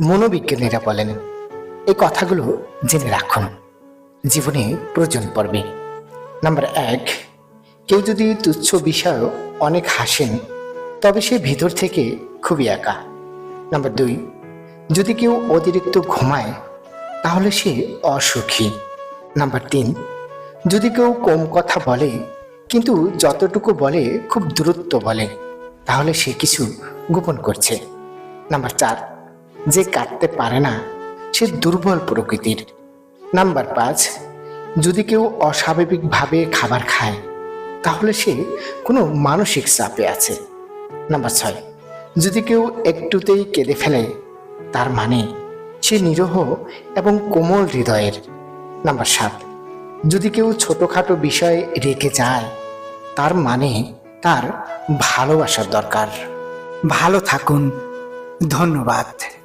মনোবিজ্ঞানীরা বলেন এই কথাগুলো জেনে রাখুন, জীবনে প্রয়োজন পড়বে। নাম্বার 1, কেউ যদি তুচ্ছ বিষয়েও অনেক হাসেন তবে সে ভিতর থেকে খুবই একা। নাম্বার 2, যদি কেউ অতিরিক্ত ঘুমায় তাহলে সে অসুখী। নাম্বার 3, যদি কেউ কম কথা বলে কিন্তু যতটুকু বলে খুব দ্রুত বলে তাহলে সে কিছু গোপন করছে। নাম্বার 4, যে কাটতে পারে না সে দুর্বল প্রকৃতির। নাম্বার 5, যদি কেউ অস্বাভাবিকভাবে খাবার খায় তাহলে সে কোনো মানসিক চাপে আছে। নাম্বার 6, যদি কেউ একটুতেই কেঁদে ফেলে তার মানে সে নিরীহ এবং কোমল হৃদয়ের। নাম্বার 7, যদি কেউ ছোটখাটো বিষয়ে রেগে যায় তার মানে তার ভালোবাসার দরকার। ভালো থাকুন। ধন্যবাদ।